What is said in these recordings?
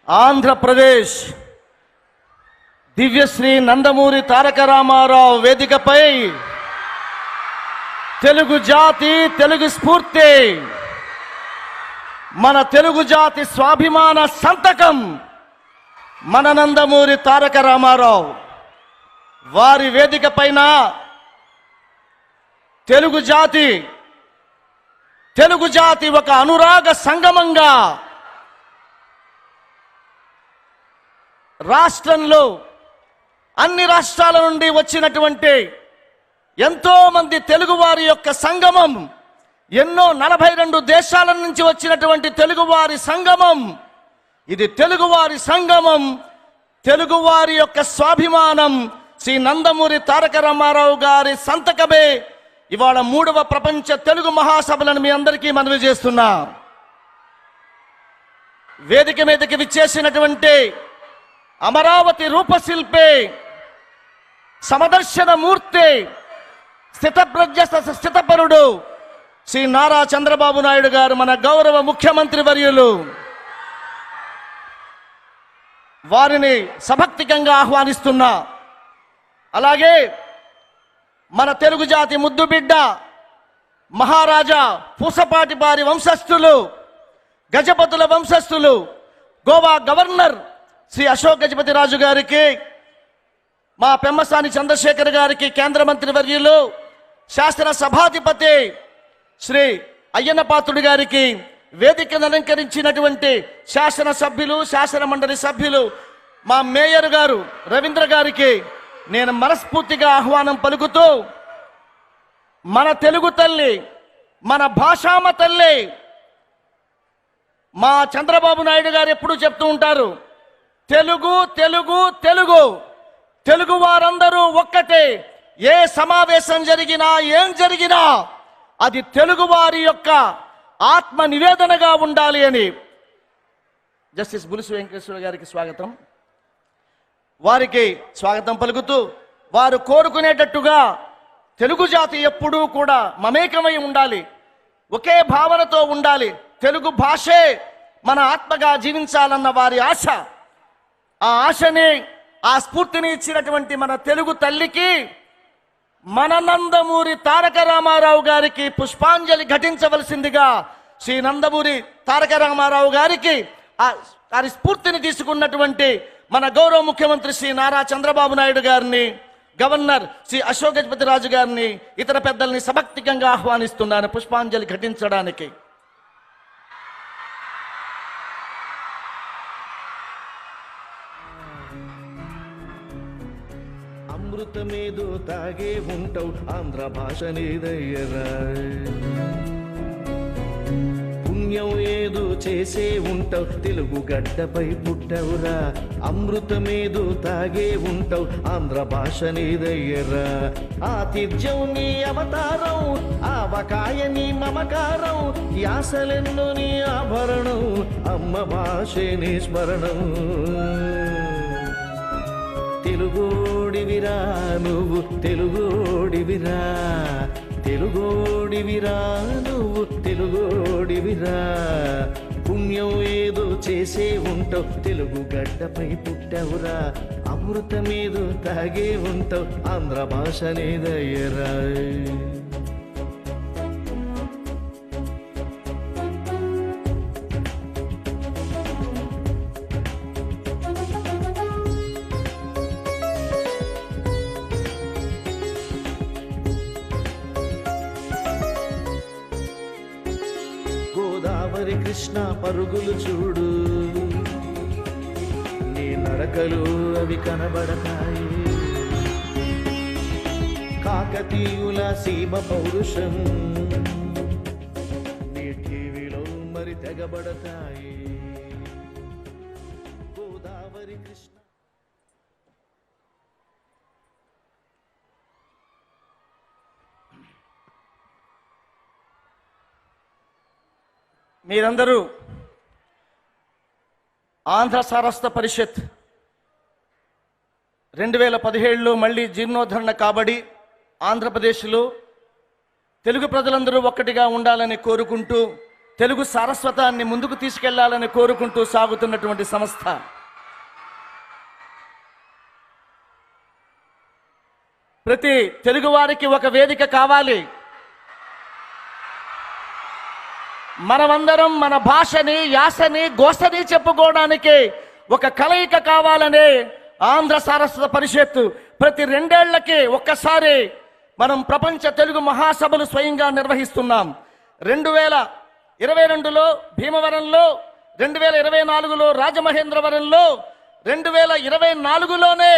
ఆంధ్రప్రదేశ్ దివ్యశ్రీ నందమూరి తారక రామారావు వేదికపై తెలుగు జాతి, తెలుగు స్ఫూర్తి, మన తెలుగు జాతి స్వాభిమాన సంతకం మన నందమూరి తారక రామారావు వారి వేదిక పైన తెలుగు జాతి ఒక అనురాగ సంగమంగా రాష్ట్రంలో అన్ని రాష్ట్రాల నుండి వచ్చినటువంటి ఎంతో మంది తెలుగు వారి యొక్క సంగమం, ఎన్నో 42 దేశాల నుంచి వచ్చినటువంటి తెలుగువారి సంగమం. ఇది తెలుగువారి సంగమం, తెలుగువారి యొక్క స్వాభిమానం. శ్రీ నందమూరి తారక రామారావు గారి సంతకమే ఇవాళ 3వ ప్రపంచ తెలుగు మహాసభలను మీ అందరికీ మనవి చేస్తున్నా. వేదిక మీదకి విచ్చేసినటువంటి అమరావతి రూపశిల్పి, సమదర్శన మూర్తి, స్థితప్రజ్ఞ స్థితపరుడు శ్రీ నారా చంద్రబాబు నాయుడు గారు, మన గౌరవ ముఖ్యమంత్రి వర్యులు, వారిని సభక్తికంగా ఆహ్వానిస్తున్నా. అలాగే మన తెలుగు జాతి ముద్దుబిడ్డ మహారాజా పూసపాటి వారి వంశస్థులు, గజపతుల వంశస్థులు, గోవా గవర్నర్ శ్రీ అశోక్ గజపతి రాజు గారికి, మా పెమ్మసాని చంద్రశేఖర్ గారికి, కేంద్ర మంత్రి వర్యులు, శాసన సభాధిపతి శ్రీ అయ్యన్న పాత్రుడి గారికి, వేదికను అలంకరించినటువంటి శాసన సభ్యులు, శాసన మండలి సభ్యులు, మా మేయర్ గారు రవీంద్ర గారికి నేను మనస్ఫూర్తిగా ఆహ్వానం పలుకుతూ, మన తెలుగు తల్లి, మన భాషామ తల్లి, మా చంద్రబాబు నాయుడు గారు ఎప్పుడూ చెప్తూ ఉంటారు, తెలుగు తెలుగు తెలుగు, తెలుగు వారందరూ ఒక్కటే. ఏ సమావేశం జరిగినా, ఏం జరిగినా అది తెలుగు వారి యొక్క ఆత్మ నివేదనగా ఉండాలి అని జస్టిస్ బులుసు వెంకటేశ్వర గారికి స్వాగతం. వారికి స్వాగతం పలుకుతూ, వారు కోరుకునేటట్టుగా తెలుగు జాతి ఎప్పుడూ కూడా మమేకమై ఉండాలి, ఒకే భావనతో ఉండాలి, తెలుగు భాషే మన ఆత్మగా జీవించాలన్న వారి ఆశ. ఆ ఆశని, ఆ స్ఫూర్తిని ఇచ్చినటువంటి మన తెలుగు తల్లికి, మన నందమూరి తారక రామారావు గారికి పుష్పాంజలి ఘటించవలసిందిగా శ్రీ నందమూరి తారక రామారావు గారికి వారి స్ఫూర్తిని తీసుకున్నటువంటి మన గౌరవ ముఖ్యమంత్రి శ్రీ నారా చంద్రబాబు నాయుడు గారిని, గవర్నర్ శ్రీ అశోక్ గజపతి రాజు గారిని, ఇతర పెద్దల్ని సభక్తికంగా ఆహ్వానిస్తున్నాను పుష్పాంజలి ఘటించడానికి. అమృతమేదో తాగే ఉంటావు, ఆంధ్ర భాష నీదయ్యరా. పుణ్యం ఏదో చేసే ఉంటావు, తెలుగు గడ్డపై పుట్టవురా. అమృతమేదో తాగే ఉంటావు, ఆంధ్ర భాష నీదయ్యరా. ఆతిథ్యం నీ అవతారం, ఆవకాయ నీ మమకారం, యాసలెన్నో నీ ఆభరణం, అమ్మ భాషే నీ స్మరణం. తెలుగోడివిరా నువ్వు, తెలుగోడివిరా, తెలుగోడివిరా నువ్వు, తెలుగోడివిరా. పుణ్యం ఏదో చేసే ఉంటావు, తెలుగు గడ్డపై పుట్టవురా. అమృతమేదో తాగే ఉంటావు, ఆంధ్ర భాష నీదయ్యరా. గోదావరి కృష్ణ పరుగులు చూడు, నీ నడకలు అవి కనబడతాయి. కాకతీయుల సీమ పౌరుషం నీ టీవీలో మరి తెగబడతాయి. గోదావరి కృష్ణ. మీరందరూ ఆంధ్ర సారస్వత పరిషత్ 2017లో మళ్ళీ జీర్ణోద్ధరణ కాబడి ఆంధ్రప్రదేశ్లో తెలుగు ప్రజలందరూ ఒక్కటిగా ఉండాలని కోరుకుంటూ తెలుగు సారస్వతాన్ని ముందుకు తీసుకెళ్లాలని కోరుకుంటూ సాగుతున్నటువంటి సంస్థ. ప్రతి తెలుగు వారికి ఒక వేదిక కావాలి. మనమందరం మన భాషని, యాసని, గోసని చెప్పుకోవడానికి ఒక కలయిక కావాలని ఆంధ్ర సారస్వత పరిషత్తు ప్రతి 2 ఏళ్లకి ఒక్కసారి మనం ప్రపంచ తెలుగు మహాసభలు స్వయంగా నిర్వహిస్తున్నాం. 2022లో భీమవరంలో, 2024లో రాజమహేంద్రవరంలో, 2024లోనే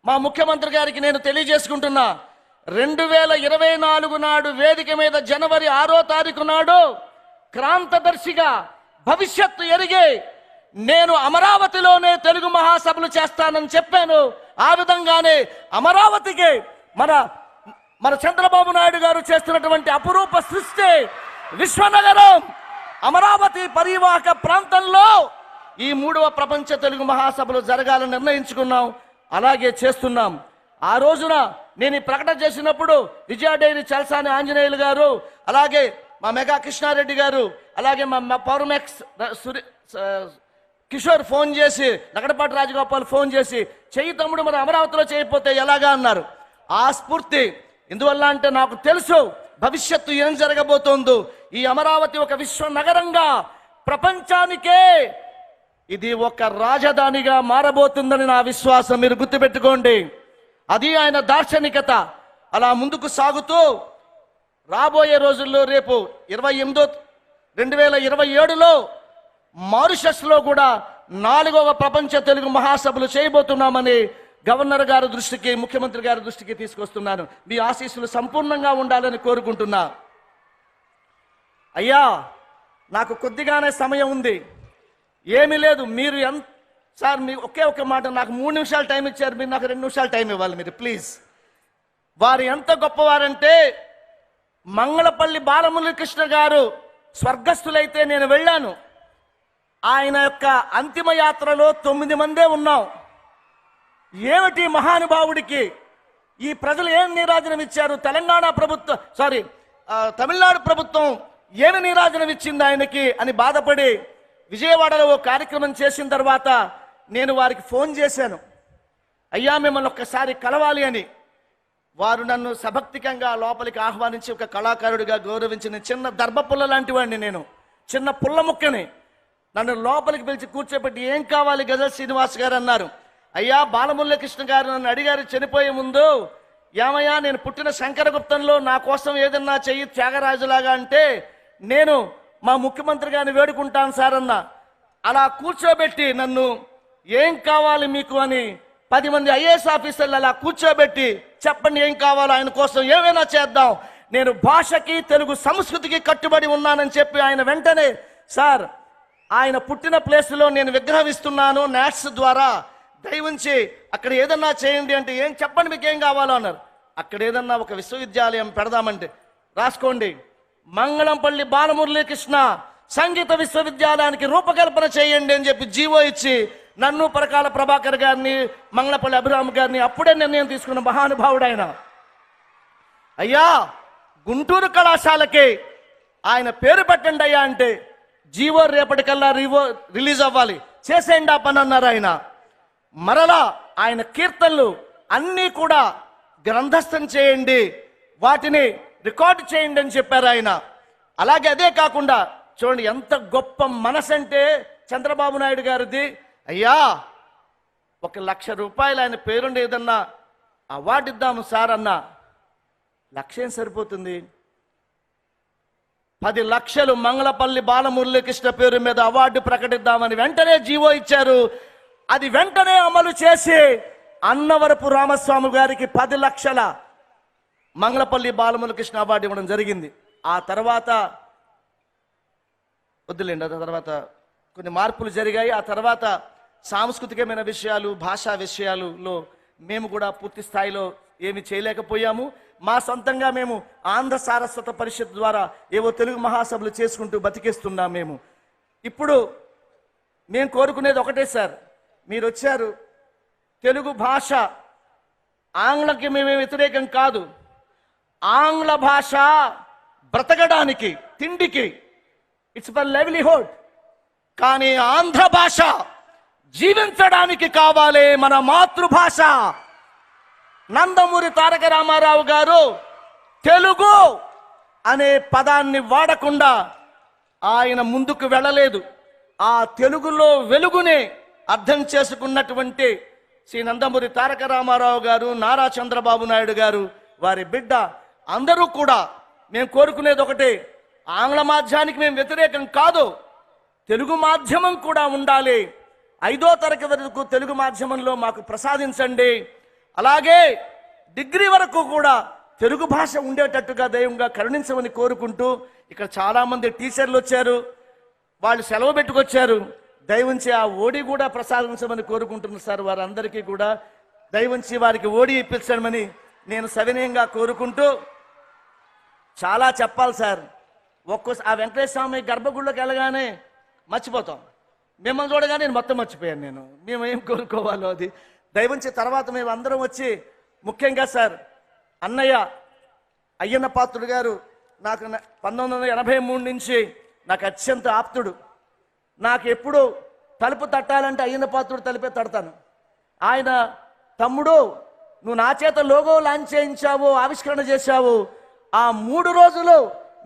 మా ముఖ్యమంత్రి గారికి నేను తెలియజేసుకుంటున్నా, 2024 నాడు వేదిక మీద జనవరి 6వ తారీఖు నాడు క్రాంతదర్శిగా భవిష్యత్తు ఎరిగే నేను అమరావతిలోనే తెలుగు మహాసభలు చేస్తానని చెప్పాను. ఆ విధంగానే అమరావతికి మన చంద్రబాబు నాయుడు గారు చేస్తున్నటువంటి అపురూప సృష్టి విశ్వనగరం అమరావతి పరివాహక ప్రాంతంలో ఈ 3వ ప్రపంచ తెలుగు మహాసభలు జరగాలని నిర్ణయించుకున్నాం. అలాగే చేస్తున్నాం. ఆ రోజున నేను ఈ ప్రకటన చేసినప్పుడు విజయ డైరీ చలసాని ఆంజనేయులు గారు, అలాగే మా మెగా కృష్ణారెడ్డి గారు, అలాగే మా పవర్మెక్స్ కిషోర్ ఫోన్ చేసి, లగడపాటి రాజగోపాల్ ఫోన్ చేసి, చెయ్యి తమ్ముడు మరి అమరావతిలో చేయకపోతే ఎలాగా అన్నారు. ఆ స్ఫూర్తి ఎందువల్ల అంటే నాకు తెలుసు భవిష్యత్తు ఏం జరగబోతోందో. ఈ అమరావతి ఒక విశ్వ నగరంగా, ప్రపంచానికే ఇది ఒక రాజధానిగా మారబోతుందని నా విశ్వాసం. మీరు గుర్తుపెట్టుకోండి, అది ఆయన దార్శనికత. అలా ముందుకు సాగుతూ రాబోయే రోజుల్లో రేపు 2027లో మారిషస్లో కూడా 4వ ప్రపంచ తెలుగు మహాసభలు చేయబోతున్నామని గవర్నర్ గారి దృష్టికి, ముఖ్యమంత్రి గారి దృష్టికి తీసుకొస్తున్నాను. మీ ఆశీస్సులు సంపూర్ణంగా ఉండాలని కోరుకుంటున్నా. అయ్యా, నాకు కొద్దిగానే సమయం ఉంది, ఏమీ లేదు. మీరు సార్ మీ ఒకే ఒక మాట, నాకు 3 నిమిషాలు టైం ఇచ్చారు, మీరు నాకు 2 నిమిషాలు టైం ఇవ్వాలి మీరు ప్లీజ్. వారు ఎంత గొప్పవారంటే, మంగళపల్లి బాలమురళీకృష్ణ గారు స్వర్గస్థులైతే నేను వెళ్ళాను. ఆయన యొక్క అంతిమ యాత్రలో 9 మందే ఉన్నాం. ఏమిటి మహానుభావుడికి ఈ ప్రజలు ఏం నీరాజనం ఇచ్చారు? తమిళనాడు ప్రభుత్వం ఏమి నీరాజనం ఇచ్చింది ఆయనకి అని బాధపడి విజయవాడలో ఓ కార్యక్రమం చేసిన తర్వాత నేను వారికి ఫోన్ చేశాను, అయ్యా మిమ్మల్ని ఒక్కసారి కలవాలి అని. వారు నన్ను సభక్తికంగా లోపలికి ఆహ్వానించి ఒక కళాకారుడిగా గౌరవించిన చిన్న దర్భపుల్ల లాంటి వాడిని, నేను చిన్న పుల్ల ముక్కని. నన్ను లోపలికి పిలిచి కూర్చోబెట్టి ఏం కావాలి గజల్ శ్రీనివాస్ గారు అన్నారు. అయ్యా, బాలమురళీకృష్ణ గారు నన్ను అడిగారు చనిపోయే ముందు, ఏమయ్యా నేను పుట్టిన శంకరగుప్తంలో నా కోసం ఏదన్నా చెయ్యి త్యాగరాజులాగా అంటే, నేను మా ముఖ్యమంత్రి గారిని వేడుకుంటాను సార్ అన్న. అలా కూర్చోబెట్టి నన్ను ఏం కావాలి మీకు అని 10 మంది ఐఏఎస్ ఆఫీసర్లు అలా కూర్చోబెట్టి, చెప్పండి ఏం కావాలో, ఆయన కోసం ఏమైనా చేద్దాం, నేను భాషకి తెలుగు సంస్కృతికి కట్టుబడి ఉన్నానని చెప్పి ఆయన వెంటనే, సార్ ఆయన పుట్టిన ప్లేస్లో నేను విగ్రహం ఇస్తున్నాను నాట్స్ ద్వారా, దయవుంచి అక్కడ ఏదన్నా చేయండి అంటే, ఏం చెప్పండి మీకు ఏం కావాలో అన్నారు. అక్కడ ఏదన్నా ఒక విశ్వవిద్యాలయం పెడదామంటే, రాసుకోండి మంగళంపల్లి బాలమురళీకృష్ణ సంగీత విశ్వవిద్యాలయానికి రూపకల్పన చేయండి అని చెప్పి జీవో ఇచ్చి నన్ను, పరకాల ప్రభాకర్ గారిని, మంగళపల్లి అభిరామ్ గారిని అప్పుడే నిర్ణయం తీసుకున్న మహానుభావుడు ఆయన. అయ్యా, గుంటూరు కళాశాలకి ఆయన పేరు పెట్టండి అయ్యా అంటే, జీవో రేపటికల్లా రిలీజ్ అవ్వాలి, చేసేయండి ఆ పని అన్నారు ఆయన. మరలా ఆయన కీర్తనలు అన్నీ కూడా గ్రంథస్థం చేయండి, వాటిని రికార్డు చేయండి అని చెప్పారు ఆయన. అలాగే అదే కాకుండా చూడండి ఎంత గొప్ప మనసు అంటే చంద్రబాబు నాయుడు గారిది. అయ్యా, 1,00,000 రూపాయలు ఆయన పేరుండి ఏదన్నా అవార్డు ఇద్దాము సార్ అన్న, 1,00,000 ఏం సరిపోతుంది? 10 లక్షలు మంగళపల్లి బాలమురళీకృష్ణ పేరు మీద అవార్డు ప్రకటిద్దామని వెంటనే జీవో ఇచ్చారు. అది వెంటనే అమలు చేసి అన్నవరపు రామస్వామి గారికి 10 లక్షల మంగళపల్లి బాలమురళీకృష్ణ అవార్డు ఇవ్వడం జరిగింది. ఆ తర్వాత వద్దులేండి, ఆ తర్వాత కొన్ని మార్పులు జరిగాయి. ఆ తర్వాత సాంస్కృతికమైన విషయాలు, భాషా విషయాలలో మేము కూడా పూర్తి స్థాయిలో ఏమి చేయలేకపోయాము. మా సొంతంగా మేము ఆంధ్ర సారస్వత పరిషత్ ద్వారా ఏవో తెలుగు మహాసభలు చేసుకుంటూ బతికేస్తున్నాం. మేము ఇప్పుడు మేము కోరుకునేది ఒకటే సార్, మీరు వచ్చారు, తెలుగు భాష ఆంగ్లకి మేమే వ్యతిరేకం కాదు. ఆంగ్ల భాష బ్రతకడానికి, తిండికి ఇట్స్ ఫర్ లైవ్లీహుడ్. కానీ ఆంధ్ర భాష జీవించడానికి కావాలి మన మాతృభాష. నందమూరి తారక రామారావు గారు తెలుగు అనే పదాన్ని వాడకుండా ఆయన ముందుకు వెళ్ళలేదు. ఆ తెలుగులో వెలుగునే అర్థం చేసుకున్నటువంటి శ్రీ నందమూరి తారక రామారావు గారు, నారా చంద్రబాబు నాయుడు గారు, వారి బిడ్డ అందరూ కూడా మేము కోరుకునేది ఒకటే, ఆంగ్ల మాధ్యమానికి మేము వ్యతిరేకం కాదు, తెలుగు మాధ్యమం కూడా ఉండాలి. 5వ తరగతి వరకు తెలుగు మాధ్యమంలో మాకు ప్రసాదించండి. అలాగే డిగ్రీ వరకు కూడా తెలుగు భాష ఉండేటట్టుగా దైవంగా కరుణించమని కోరుకుంటూ, ఇక్కడ చాలామంది టీచర్లు వచ్చారు, వాళ్ళు సెలవు పెట్టుకొచ్చారు. దైవంచి ఆ ఓడి కూడా ప్రసాదించమని కోరుకుంటున్నారు సార్. వారందరికీ కూడా దైవంచి వారికి ఓడి ఇప్పించమని నేను సవినయంగా కోరుకుంటూ, చాలా చెప్పాలి సార్. ఆ వెంకటేశ్వర స్వామి గర్భగుడిలోకి వెళ్ళగానే మర్చిపోతాం. మిమ్మల్ని చూడగానే నేను మొత్తం మర్చిపోయాను. మేము ఏం కోరుకోవాలో అది దైవంచి. తర్వాత మేము అందరం వచ్చి, ముఖ్యంగా సార్ అన్నయ్య అయ్యన్న పాత్రుడు గారు నాకు 1983 నుంచి నాకు అత్యంత ఆప్తుడు. నాకు ఎప్పుడు తలుపు తట్టాలంటే అయ్యన్న పాత్రుడు తలుపే తడతాను. ఆయన తమ్ముడు, నువ్వు నా చేత లోగో లాంచ్ చేయించావు, ఆవిష్కరణ చేశావు, ఆ 3 రోజులు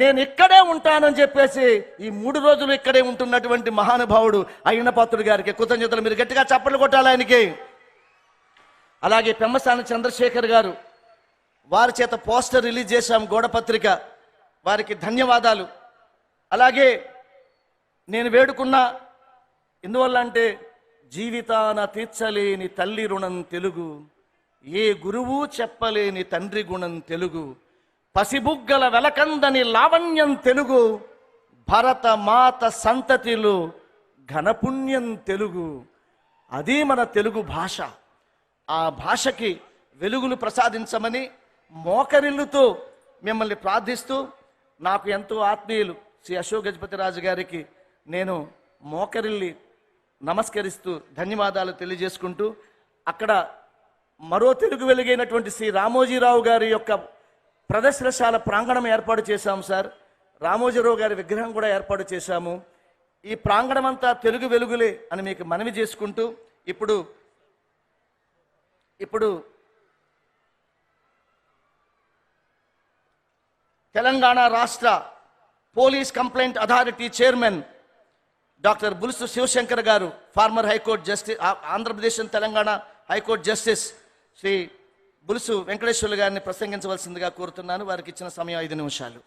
నేను ఇక్కడే ఉంటానని చెప్పేసి ఈ 3 రోజులు ఇక్కడే ఉంటున్నటువంటి మహానుభావుడు అయ్యన్న పాత్రుడు గారికి కృతజ్ఞతలు. మీరు గట్టిగా చప్పట్లు కొట్టాలి ఆయనకి. అలాగే పెమ్మసాని చంద్రశేఖర్ గారు, వారి చేత పోస్టర్ రిలీజ్ చేశాం, గోడపత్రిక, వారికి ధన్యవాదాలు. అలాగే నేను వేడుకున్నా, ఎందువల్ల అంటే జీవితాన తీర్చలేని తల్లి రుణం తెలుగు, ఏ గురువు చెప్పలేని తండ్రి గుణం తెలుగు, పసిబుగ్గల వెలకందని లావణ్యం తెలుగు, భరత మాత సంతతిలో ఘనపుణ్యం తెలుగు. అది మన తెలుగు భాష. ఆ భాషకి వెలుగులు ప్రసాదించమని మోకరిల్లుతో మిమ్మల్ని ప్రార్థిస్తూ, నాకు ఎంతో ఆత్మీయులు శ్రీ అశోక్ గజపతి రాజు గారికి నేను మోకరిల్లి నమస్కరిస్తూ ధన్యవాదాలు తెలియజేసుకుంటూ, అక్కడ మరో తెలుగు వెలుగైనటువంటి శ్రీ రామోజీరావు గారి యొక్క ప్రదర్శనశాల ప్రాంగణం ఏర్పాటు చేశాము సార్. రామోజీరావు గారి విగ్రహం కూడా ఏర్పాటు చేశాము. ఈ ప్రాంగణం అంతా తెలుగు వెలుగులే అని మీకు మనవి చేసుకుంటూ, ఇప్పుడు తెలంగాణ రాష్ట్ర police complaint authority chairman doctor Bulusu Shivashankar గారు, former high court justice, Andhra Pradesh Telangana high court justice Shri Bulusu Venkateswarlu గారిని ప్రసంగించవలసిందిగా కోరుతున్నాను. వారికి ఇచ్చిన సమయం 5 నిమిషాలు.